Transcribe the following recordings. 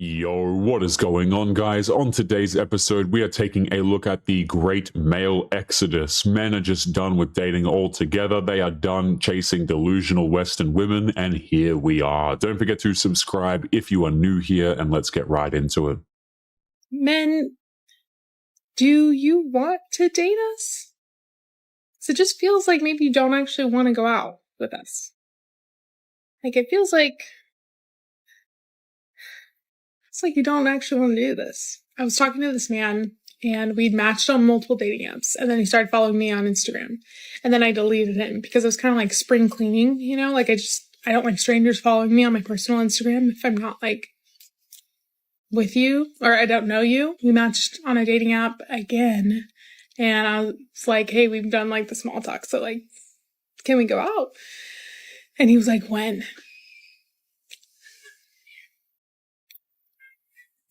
Yo, what is going on, guys? On today's episode, we are taking a look at the great male exodus. Men are just done with dating altogether. They are done chasing delusional Western women, and here we are. Don't forget to subscribe if you are new here, and let's get right into it. Men, do you want to date us? So it just feels like maybe you don't actually want to go out with us. Like, it feels like you don't actually want to do this. I was talking to this man, and we'd matched on multiple dating apps, and then he started following me on Instagram. And then I deleted him because it was kind of like spring cleaning, you know? Like, I don't like strangers following me on my personal Instagram if I'm not, like, with you, or I don't know you. We matched on a dating app again, and I was like, hey, we've done, like, the small talk, so, like, can we go out? And he was like, when?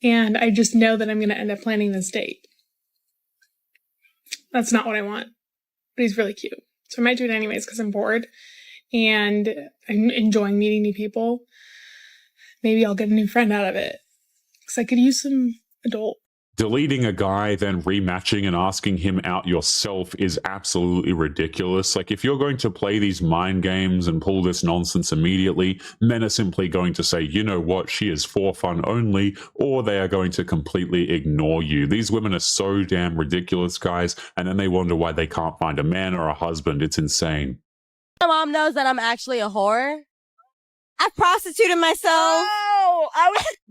And I just know that I'm going to end up planning this date. That's not what I want. But he's really cute. So I might do it anyways because I'm bored. And I'm enjoying meeting new people. Maybe I'll get a new friend out of it. Because I could use some adult. Deleting a guy, then rematching and asking him out yourself is absolutely ridiculous. Like, if you're going to play these mind games and pull this nonsense immediately, men are simply going to say, you know what, she is for fun only, or they are going to completely ignore you. These women are so damn ridiculous, guys, and then they wonder why they can't find a man or a husband. It's insane. My mom knows that I'm actually a whore. I've prostituted myself.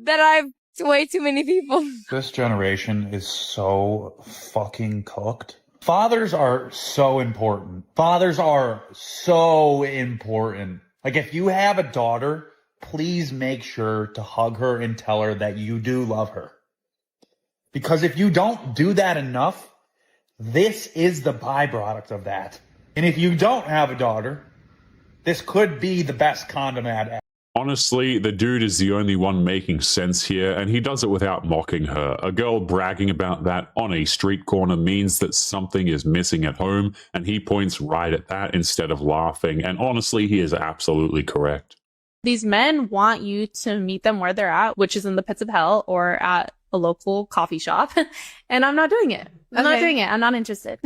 That I've way too many people. This generation is so fucking cooked. Fathers are so important. Fathers are so important. Like, if you have a daughter, please make sure to hug her and tell her that you do love her. Because if you don't do that enough, this is the byproduct of that. And if you don't have a daughter, this could be the best condom ad ever. Honestly, the dude is the only one making sense here, and he does it without mocking her. A girl bragging about that on a street corner means that something is missing at home, and he points right at that instead of laughing. And honestly, he is absolutely correct. These men want you to meet them where they're at, which is in the pits of hell or at a local coffee shop. And I'm not doing it. I'm not doing it. I'm not interested.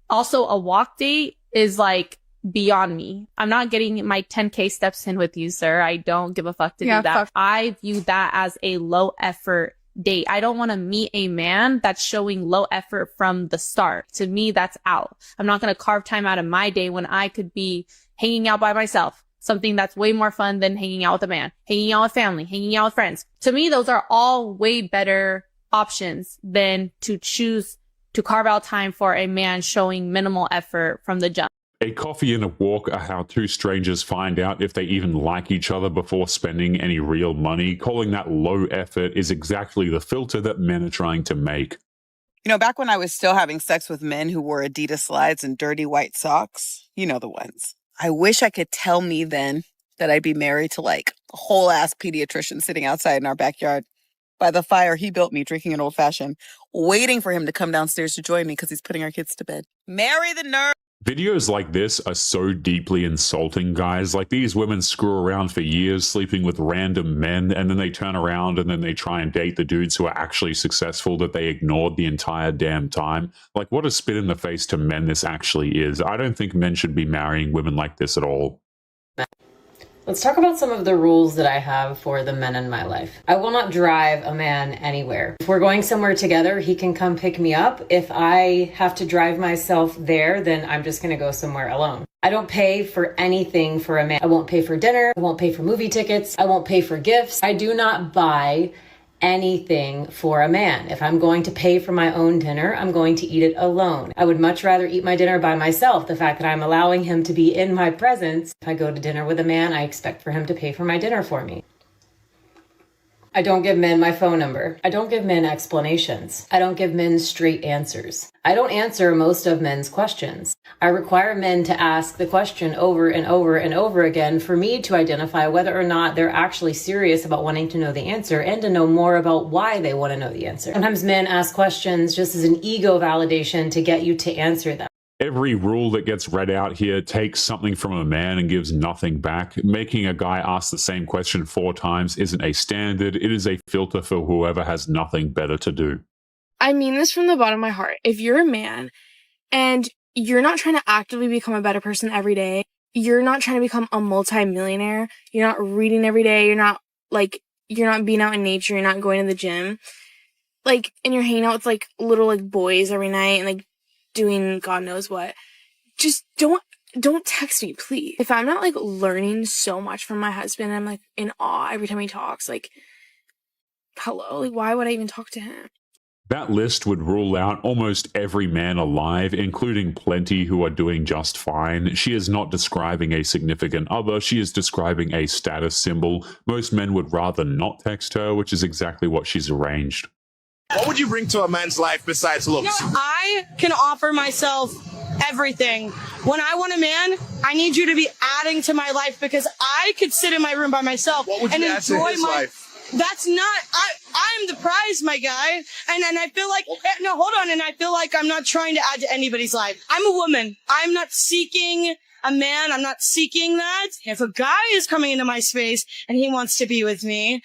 Also, a walk date is like beyond me. I'm not getting my 10K steps in with you, sir. I don't give a fuck to do that. I view that as a low effort date. I don't want to meet a man that's showing low effort from the start. To me, that's out. I'm not going to carve time out of my day when I could be hanging out by myself. Something that's way more fun than hanging out with a man, hanging out with family, hanging out with friends. To me, those are all way better options than to choose to carve out time for a man showing minimal effort from the jump. A coffee and a walk are how two strangers find out if they even like each other before spending any real money. Calling that low effort is exactly the filter that men are trying to make. You know, back when I was still having sex with men who wore Adidas slides and dirty white socks, you know the ones. I wish I could tell me then that I'd be married to, like, a whole-ass pediatrician sitting outside in our backyard by the fire he built me, drinking an old-fashioned, waiting for him to come downstairs to join me because he's putting our kids to bed. Marry the nerd! Videos like this are so deeply insulting, guys. Like, these women screw around for years sleeping with random men, and then they turn around and then they try and date the dudes who are actually successful that they ignored the entire damn time. Like, what a spit in the face to men this actually is. I don't think men should be marrying women like this at all. Let's talk about some of the rules that I have for the men in my life. I will not drive a man anywhere. If we're going somewhere together, he can come pick me up. If I have to drive myself there, then I'm just gonna go somewhere alone. I don't pay for anything for a man. I won't pay for dinner. I won't pay for movie tickets. I won't pay for gifts. I do not buy anything for a man. If I'm going to pay for my own dinner, I'm going to eat it alone. I would much rather eat my dinner by myself. The fact that I'm allowing him to be in my presence. If I go to dinner with a man, I expect for him to pay for my dinner for me. I don't give men my phone number. I don't give men explanations. I don't give men straight answers. I don't answer most of men's questions. I require men to ask the question over and over and over again for me to identify whether or not they're actually serious about wanting to know the answer and to know more about why they want to know the answer. Sometimes men ask questions just as an ego validation to get you to answer them. Every rule that gets read out here takes something from a man and gives nothing back. Making a guy ask the same question 4 times isn't a standard, it is a filter for whoever has nothing better to do. I mean this from the bottom of my heart. If you're a man and you're not trying to actively become a better person every day, you're not trying to become a multi-millionaire, you're not reading every day, you're not being out in nature, you're not going to the gym, like, and you're hanging out with like little like boys every night and like doing God knows what, just don't text me, please. If I'm not like learning so much from my husband, I'm like in awe every time he talks, like, hello, like why would I even talk to him? That list would rule out almost every man alive, including plenty who are doing just fine. She is not describing a significant other, she is describing a status symbol. Most men would rather not text her, which is exactly what she's arranged. What would you bring to a man's life besides looks? I can offer myself everything. When I want a man, I need you to be adding to my life because I could sit in my room by myself What would you and add to enjoy his my life? That's not I'm the prize, my guy. And I feel like no, hold on, and I feel like I'm not trying to add to anybody's life. I'm a woman. I'm not seeking a man. I'm not seeking that. If a guy is coming into my space and he wants to be with me,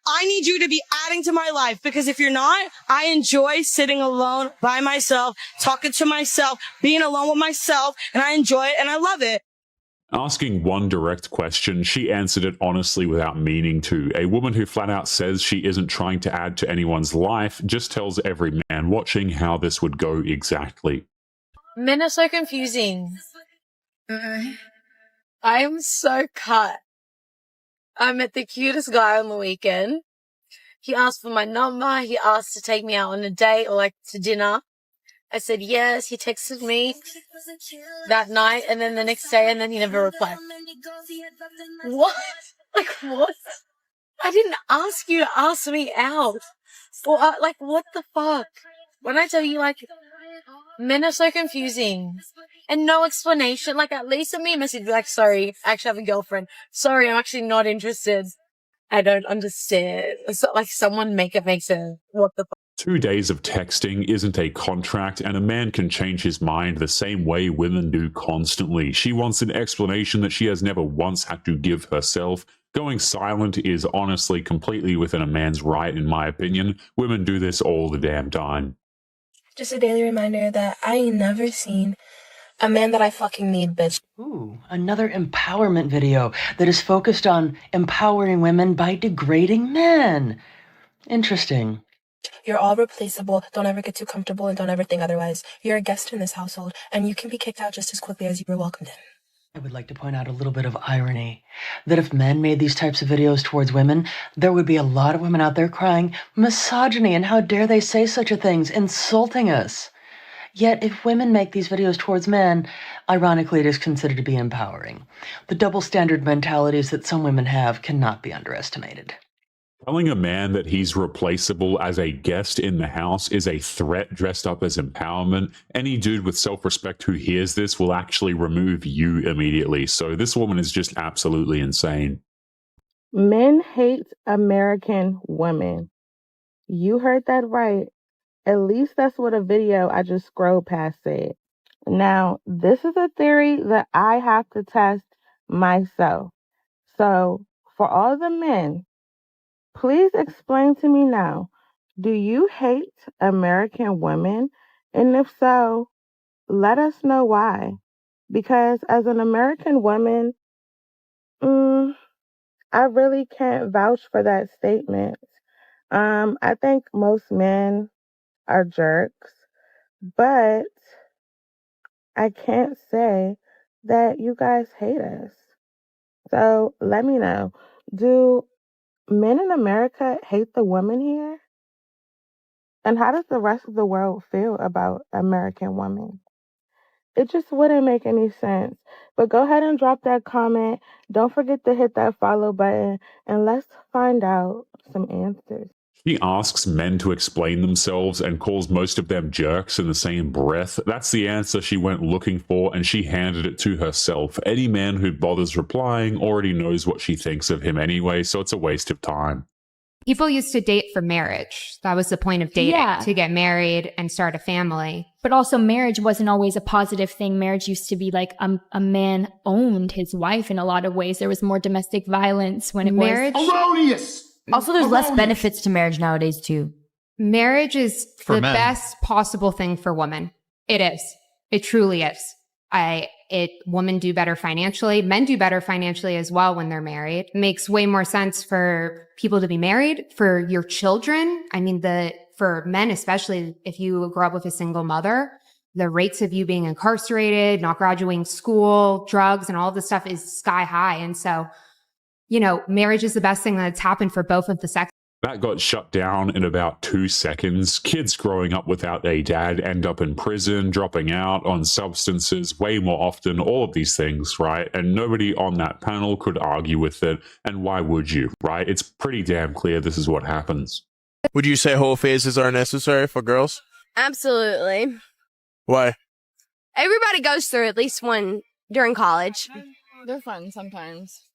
I need you to be adding to my life because if you're not, I enjoy sitting alone by myself, talking to myself, being alone with myself, and I enjoy it and I love it. Asking one direct question, she answered it honestly without meaning to. A woman who flat out says she isn't trying to add to anyone's life just tells every man watching how this would go exactly. Men are so confusing. I am so cut. I met the cutest guy on the weekend. He asked for my number. He asked to take me out on a date or like to dinner. I said yes. He texted me that night and then the next day and then he never replied. What? Like what? I didn't ask you to ask me out. Or like what the fuck? When I tell you like men are so confusing and no explanation. Like at least send me a message like, sorry, I actually have a girlfriend. Sorry, I'm actually not interested. I don't understand. So, like someone make sense. What the fuck? 2 days of texting isn't a contract, and a man can change his mind the same way women do constantly. She wants an explanation that she has never once had to give herself. Going silent is honestly completely within a man's right, in my opinion. Women do this all the damn time. Just a daily reminder that I ain't never seen a man that I fucking need, bitch. Ooh, another empowerment video that is focused on empowering women by degrading men. Interesting. You're all replaceable. Don't ever get too comfortable and don't ever think otherwise. You're a guest in this household and you can be kicked out just as quickly as you were welcomed in. I would like to point out a little bit of irony. That if men made these types of videos towards women, there would be a lot of women out there crying, misogyny, and how dare they say such a thing, insulting us. Yet if women make these videos towards men, ironically it is considered to be empowering. The double standard mentalities that some women have cannot be underestimated. Telling a man that he's replaceable as a guest in the house is a threat dressed up as empowerment. Any dude with self-respect who hears this will actually remove you immediately. So this woman is just absolutely insane. Men hate American women. You heard that right. At least that's what a video I just scrolled past said. Now, this is a theory that I have to test myself. So, for all the men, please explain to me now, do you hate American women? And if so, let us know why. Because as an American woman, I really can't vouch for that statement. I think most men are jerks, but I can't say that you guys hate us. So let me know, do men in America hate the women here? And how does the rest of the world feel about American women? It just wouldn't make any sense. But go ahead and drop that comment. Don't forget to hit that follow button and let's find out some answers. She asks men to explain themselves and calls most of them jerks in the same breath. That's the answer she went looking for, and she handed it to herself. Any man who bothers replying already knows what she thinks of him anyway, so it's a waste of time. People used to date for marriage. That was the point of dating, Yeah. to get married and start a family. But also marriage wasn't always a positive thing. Marriage used to be like a man owned his wife in a lot of ways. There was more domestic violence when it Marriage- was. Erroneous! Also, there's less benefits to marriage nowadays, too. Marriage is For the men. best possible thing for women. It is. It truly is. Women do better financially. Men do better financially as well when they're married. It makes way more sense for people to be married, for your children. I mean, for men, especially if you grow up with a single mother, the rates of you being incarcerated, not graduating school, drugs, and all of this stuff is sky high. And so, marriage is the best thing that's happened for both of the sexes. That got shut down in about 2 seconds. Kids growing up without a dad end up in prison, dropping out on substances way more often, all of these things, right? And nobody on that panel could argue with it. And why would you, right? It's pretty damn clear this is what happens. Would you say whole phases are necessary for girls? Absolutely. Why? Everybody goes through at least one during college. They're fun sometimes.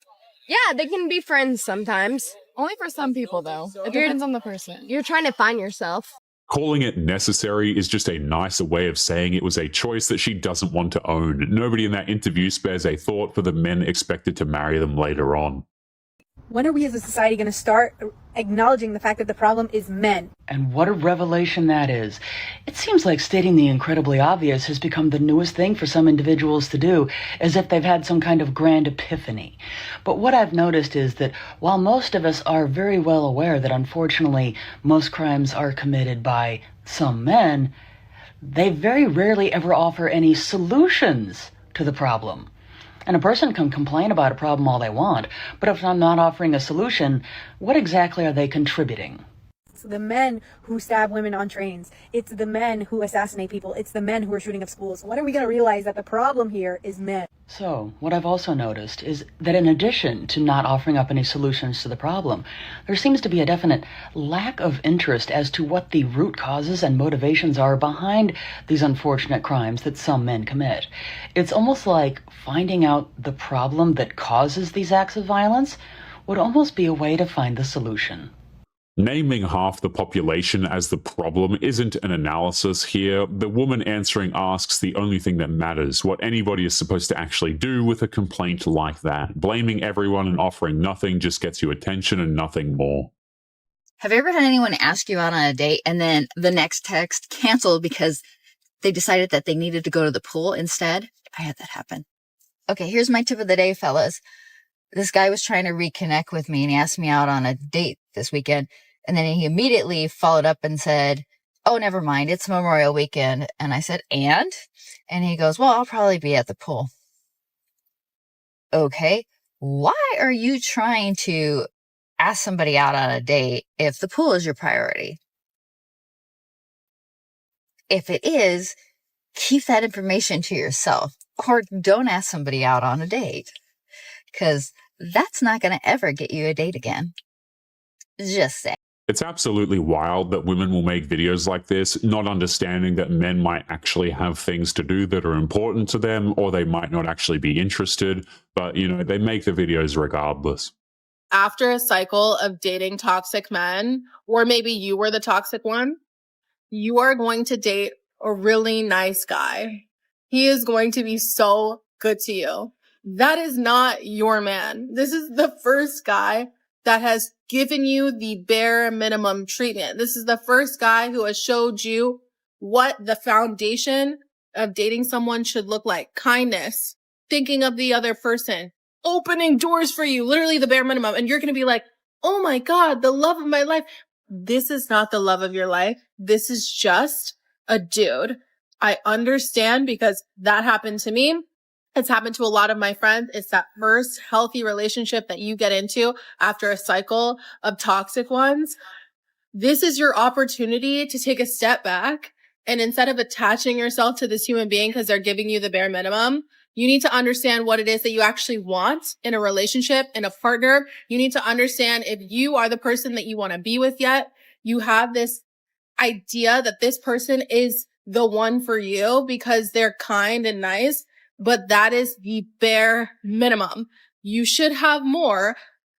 Yeah, they can be friends sometimes. Only for some people, though. It depends on the person. You're trying to find yourself. Calling it necessary is just a nicer way of saying it was a choice that she doesn't want to own. Nobody in that interview spares a thought for the men expected to marry them later on. When are we as a society going to start acknowledging the fact that the problem is men? And what a revelation that is. It seems like stating the incredibly obvious has become the newest thing for some individuals to do, as if they've had some kind of grand epiphany. But what I've noticed is that while most of us are very well aware that unfortunately most crimes are committed by some men, they very rarely ever offer any solutions to the problem. And a person can complain about a problem all they want, but if I'm not offering a solution, what exactly are they contributing? It's the men who stab women on trains. It's the men who assassinate people. It's the men who are shooting up schools. When are we going to realize that the problem here is men? So, what I've also noticed is that in addition to not offering up any solutions to the problem, there seems to be a definite lack of interest as to what the root causes and motivations are behind these unfortunate crimes that some men commit. It's almost like finding out the problem that causes these acts of violence would almost be a way to find the solution. Naming half the population as the problem isn't an analysis here. The woman answering asks the only thing that matters, what anybody is supposed to actually do with a complaint like that. Blaming everyone and offering nothing just gets you attention and nothing more. Have you ever had anyone ask you out on a date and then the next text canceled because they decided that they needed to go to the pool instead? I had that happen. Okay, here's my tip of the day, fellas. This guy was trying to reconnect with me and he asked me out on a date this weekend. And then he immediately followed up and said, oh, never mind. It's Memorial Weekend. And I said, and? And he goes, well, I'll probably be at the pool. Okay. Why are you trying to ask somebody out on a date if the pool is your priority? If it is, keep that information to yourself or don't ask somebody out on a date because that's not going to ever get you a date again. Just say. It's absolutely wild that women will make videos like this, not understanding that men might actually have things to do that are important to them, or they might not actually be interested, but, they make the videos regardless. After a cycle of dating toxic men, or maybe you were the toxic one, you are going to date a really nice guy. He is going to be so good to you. That is not your man. This is the first guy that has given you the bare minimum treatment. This is the first guy who has showed you what the foundation of dating someone should look like. Kindness, thinking of the other person, opening doors for you, literally the bare minimum. And you're going to be like, oh my God, the love of my life. This is not the love of your life. This is just a dude. I understand because that happened to me. It's happened to a lot of my friends. It's that first healthy relationship that you get into after a cycle of toxic ones. This is your opportunity to take a step back. And instead of attaching yourself to this human being because they're giving you the bare minimum, you need to understand what it is that you actually want in a relationship, in a partner. You need to understand if you are the person that you want to be with yet. You have this idea that this person is the one for you because they're kind and nice. But that is the bare minimum. You should have more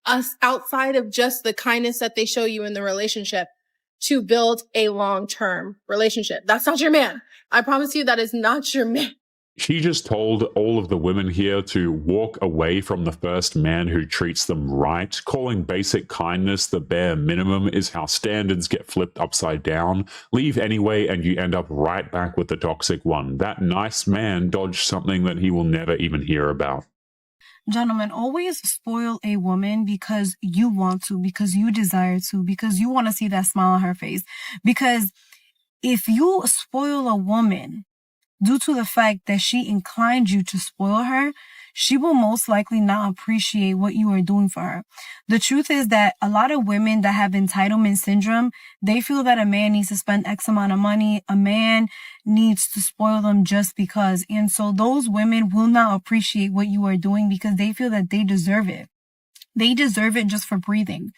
us outside of just the kindness that they show you in the relationship to build a long-term relationship. That's not your man. I promise you that is not your man. She just told all of the women here to walk away from the first man who treats them right. Calling basic kindness the bare minimum is how standards get flipped upside down. Leave anyway and you end up right back with the toxic one. That nice man dodged something that he will never even hear about. Gentlemen, always spoil a woman because you want to, because you desire to, because you want to see that smile on her face. Because if you spoil a woman due to the fact that she inclined you to spoil her, she will most likely not appreciate what you are doing for her. The truth is that a lot of women that have entitlement syndrome, they feel that a man needs to spend X amount of money. A man needs to spoil them just because. And so those women will not appreciate what you are doing because they feel that they deserve it. They deserve it just for breathing.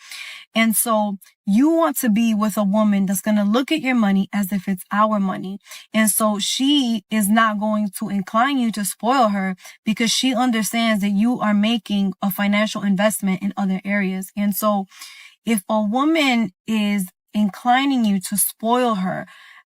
And so you want to be with a woman that's going to look at your money as if it's our money. And so she is not going to incline you to spoil her because she understands that you are making a financial investment in other areas. And so if a woman is inclining you to spoil her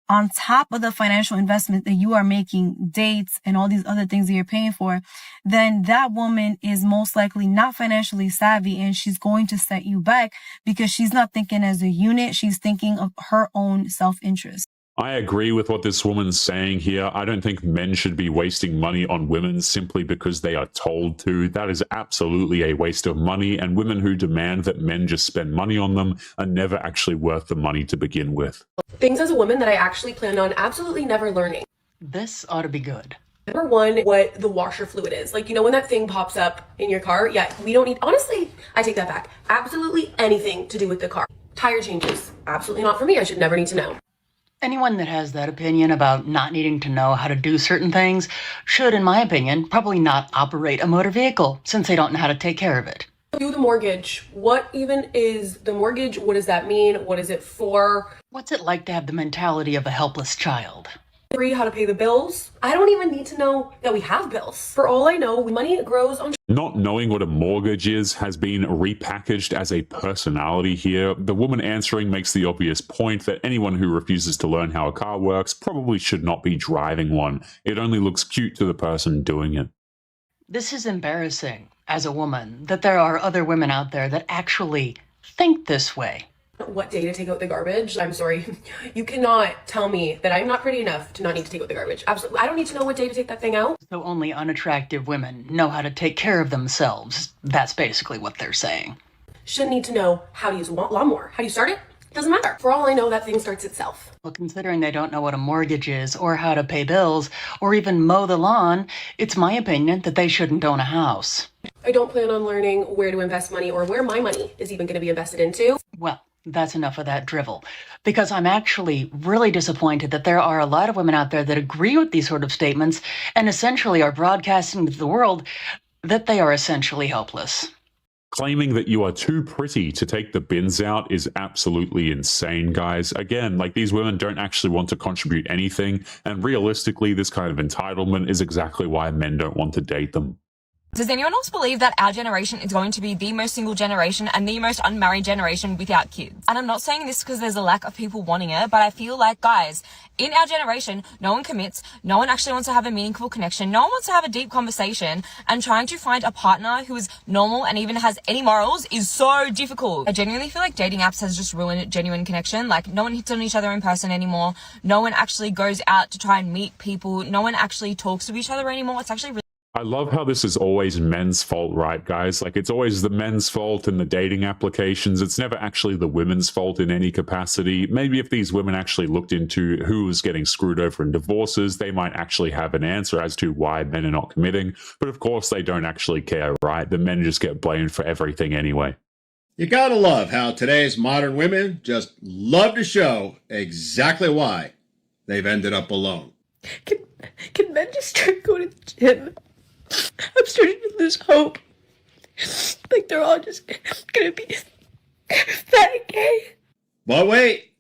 on top of the financial investment that you are making, dates and all these other things that you're paying for, then that woman is most likely not financially savvy and she's going to set you back because she's not thinking as a unit. She's thinking of her own self-interest. I agree with what this woman's saying here. I don't think men should be wasting money on women simply because they are told to. That is absolutely a waste of money, and women who demand that men just spend money on them are never actually worth the money to begin with. Things as a woman that I actually plan on absolutely never learning. This ought to be good. Number one, what the washer fluid is. Like, you know, when that thing pops up in your car, yeah, we don't need, honestly, I take that back. Absolutely anything to do with the car. Tire changes, absolutely not for me. I should never need to know. Anyone that has that opinion about not needing to know how to do certain things should, in my opinion, probably not operate a motor vehicle since they don't know how to take care of it. Do the mortgage. What even is the mortgage? What does that mean? What is it for? What's it like to have the mentality of a helpless child? How to pay the bills. I don't even need to know that we have bills. For all I know, money grows on. Not knowing what a mortgage is has been repackaged as a personality here. The woman answering makes the obvious point that anyone who refuses to learn how a car works probably should not be driving one. It only looks cute to the person doing it. This is embarrassing as a woman that there are other women out there that actually think this way. What day to take out the garbage. I'm sorry. You cannot tell me that I'm not pretty enough to not need to take out the garbage. Absolutely. I don't need to know what day to take that thing out. So only unattractive women know how to take care of themselves. That's basically what they're saying. Shouldn't need to know how to use a lawnmower. How do you start it? Doesn't matter. For all I know, that thing starts itself. Well, considering they don't know what a mortgage is or how to pay bills or even mow the lawn, it's my opinion that they shouldn't own a house. I don't plan on learning where to invest money or where my money is even going to be invested into. Well, that's enough of that drivel, because I'm actually really disappointed that there are a lot of women out there that agree with these sort of statements and essentially are broadcasting to the world that they are essentially helpless. Claiming that you are too pretty to take the bins out is absolutely insane, guys. Again, like, these women don't actually want to contribute anything, and realistically, this kind of entitlement is exactly why men don't want to date them. Does anyone else believe that our generation is going to be the most single generation and the most unmarried generation without kids? And I'm not saying this because there's a lack of people wanting it, but I feel like, guys, in our generation, no one commits, no one actually wants to have a meaningful connection, no one wants to have a deep conversation, and trying to find a partner who is normal and even has any morals is so difficult. I genuinely feel like dating apps has just ruined genuine connection. Like, no one hits on each other in person anymore, no one actually goes out to try and meet people, no one actually talks to each other anymore. It's actually really I love how this is always men's fault, right, guys? Like, it's always the men's fault in the dating applications. It's never actually the women's fault in any capacity. Maybe if these women actually looked into who was getting screwed over in divorces, they might actually have an answer as to why men are not committing. But of course, they don't actually care, right? The men just get blamed for everything anyway. You gotta love how today's modern women just love to show exactly why they've ended up alone. Can men just start going to the gym? I'm starting to lose hope. Like, they're all just gonna be fat and gay. But wait,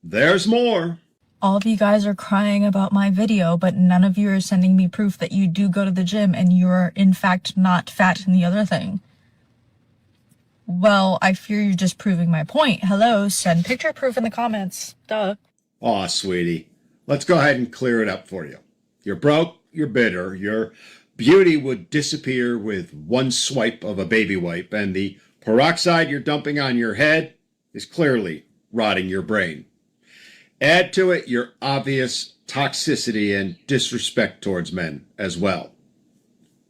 there's more. All of you guys are crying about my video, but none of you are sending me proof that you do go to the gym and you're in fact not fat in the other thing. Well, I fear you're just proving my point. Hello, send picture proof in the comments. Duh. Aw, sweetie. Let's go ahead and clear it up for you. You're broke, you're bitter, your beauty would disappear with one swipe of a baby wipe, and the peroxide you're dumping on your head is clearly rotting your brain. Add to it your obvious toxicity and disrespect towards men as well.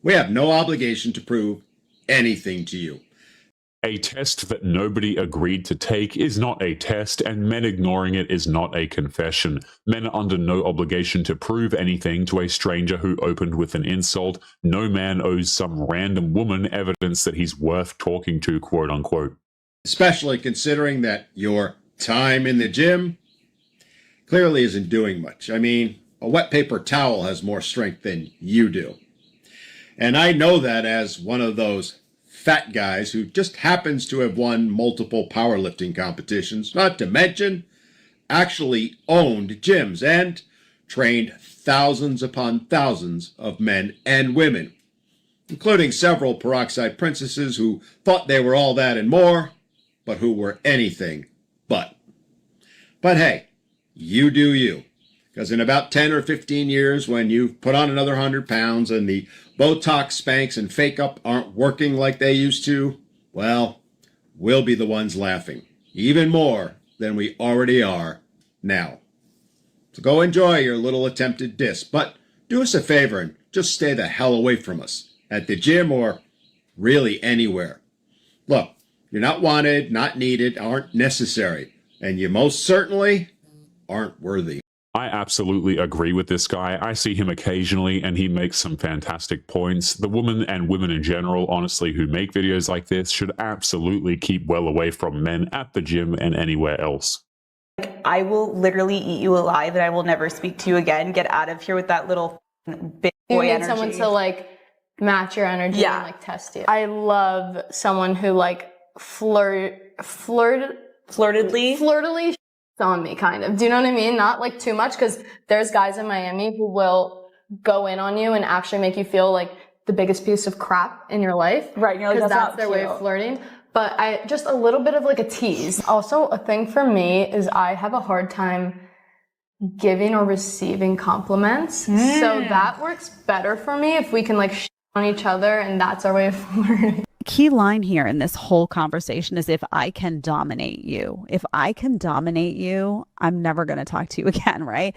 We have no obligation to prove anything to you. A test that nobody agreed to take is not a test, and men ignoring it is not a confession. Men are under no obligation to prove anything to a stranger who opened with an insult. No man owes some random woman evidence that he's worth talking to, quote unquote. Especially considering that your time in the gym clearly isn't doing much. I mean, a wet paper towel has more strength than you do. And I know that as one of those fat guys who just happens to have won multiple powerlifting competitions, not to mention actually owned gyms and trained thousands upon thousands of men and women, including several peroxide princesses who thought they were all that and more, but who were anything but. But hey, you do you. Because in about 10 or 15 years, when you've put on another 100 pounds and the Botox, Spanx, and Fake Up aren't working like they used to, well, we'll be the ones laughing. Even more than we already are now. So go enjoy your little attempted diss, but do us a favor and just stay the hell away from us. At the gym or really anywhere. Look, you're not wanted, not needed, aren't necessary. And you most certainly aren't worthy. I absolutely agree with this guy. I see him occasionally and he makes some fantastic points. The women and women in general, honestly, who make videos like this should absolutely keep well away from men at the gym and anywhere else. I will literally eat you alive and I will never speak to you again. Get out of here with that little big You boy need energy. someone to like match your energy Yeah. and like test you. I love someone who like flirtedly on me, kind of. Do you know what I mean? Not like too much, because there's guys in Miami who will go in on you and actually make you feel like the biggest piece of crap in your life. Right, you're like, because that's that's their not way cute. of flirting. But I just a little bit of like a tease. Also, a thing for me is I have a hard time giving or receiving compliments. So that works better for me if we can like on each other, and that's our way of flirting. Key line here in this whole conversation is if I can dominate you. If I can dominate you, I'm never going to talk to you again, right?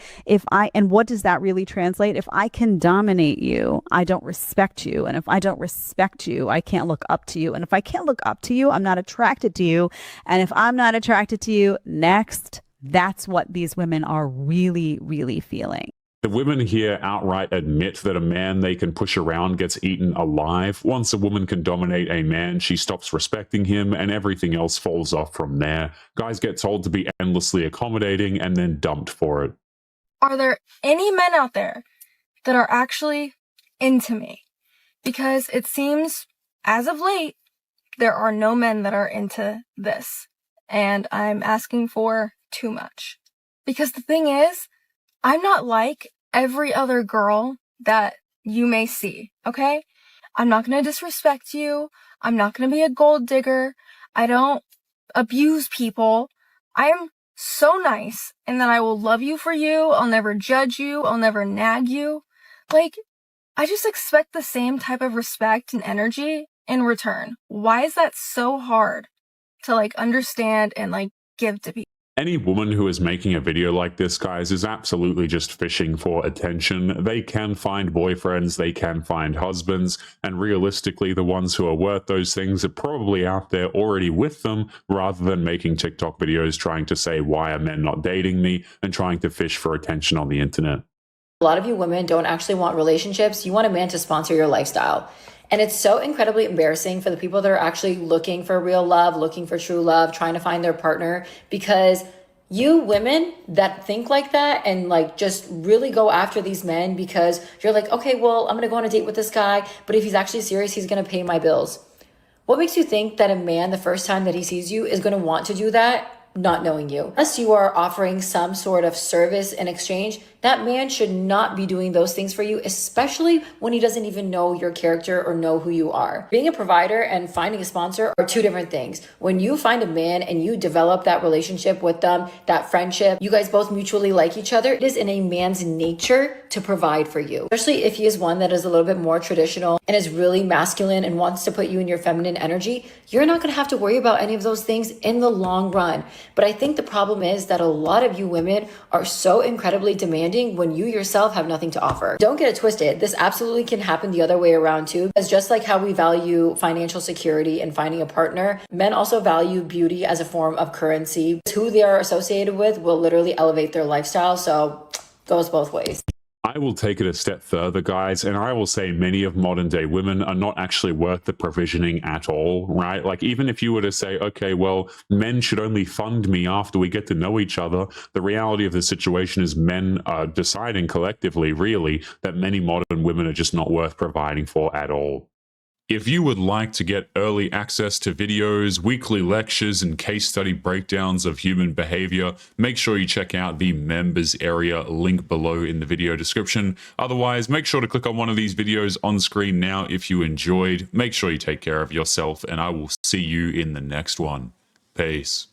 And what does that really translate? If I can dominate you, I don't respect you. And if I don't respect you, I can't look up to you. And if I can't look up to you, I'm not attracted to you. And if I'm not attracted to you, next, that's what these women are really, really feeling. The women here outright admit that a man they can push around gets eaten alive. Once a woman can dominate a man, she stops respecting him and everything else falls off from there. Guys get told to be endlessly accommodating and then dumped for it. Are there any men out there that are actually into me? Because it seems, as of late, there are no men that are into this. And I'm asking for too much. Because the thing is, I'm not like every other girl that you may see, okay? I'm not going to disrespect you. I'm not going to be a gold digger. I don't abuse people. I'm so nice, and that I will love you for you. I'll never judge you. I'll never nag you. Like, I just expect the same type of respect and energy in return. Why is that so hard to, like, understand and, like, give to people? Any woman who is making a video like this, guys, is absolutely just fishing for attention. They can find boyfriends, they can find husbands, and realistically, the ones who are worth those things are probably out there already with them, rather than making TikTok videos trying to say, why are men not dating me, and trying to fish for attention on the internet. A lot of you women don't actually want relationships. You want a man to sponsor your lifestyle. And it's so incredibly embarrassing for the people that are actually looking for real love, looking for true love, trying to find their partner, because you women that think like that and like just really go after these men because you're like, okay, well, I'm going to go on a date with this guy, but if he's actually serious, he's going to pay my bills. What makes you think that a man, the first time that he sees you, is going to want to do that not knowing you. Unless you are offering some sort of service in exchange, that man should not be doing those things for you, especially when he doesn't even know your character or know who you are. Being a provider and finding a sponsor are two different things. When you find a man and you develop that relationship with them, that friendship, you guys both mutually like each other, it is in a man's nature to provide for you, especially if he is one that is a little bit more traditional and is really masculine and wants to put you in your feminine energy. You're not going to have to worry about any of those things in the long run. But I think the problem is that a lot of you women are so incredibly demanding when you yourself have nothing to offer. Don't get it twisted. This absolutely can happen the other way around too, because just like how we value financial security and finding a partner, men also value beauty as a form of currency. Who they are associated with will literally elevate their lifestyle. So goes both ways. I will take it a step further, guys, and I will say many of modern day women are not actually worth the provisioning at all, right? Like, even if you were to say, okay, well, men should only fund me after we get to know each other, the reality of the situation is men are deciding collectively, really, that many modern women are just not worth providing for at all. If you would like to get early access to videos, weekly lectures, and case study breakdowns of human behavior, make sure you check out the members area link below in the video description. Otherwise, make sure to click on one of these videos on screen now if you enjoyed. Make sure you take care of yourself, and I will see you in the next one. Peace.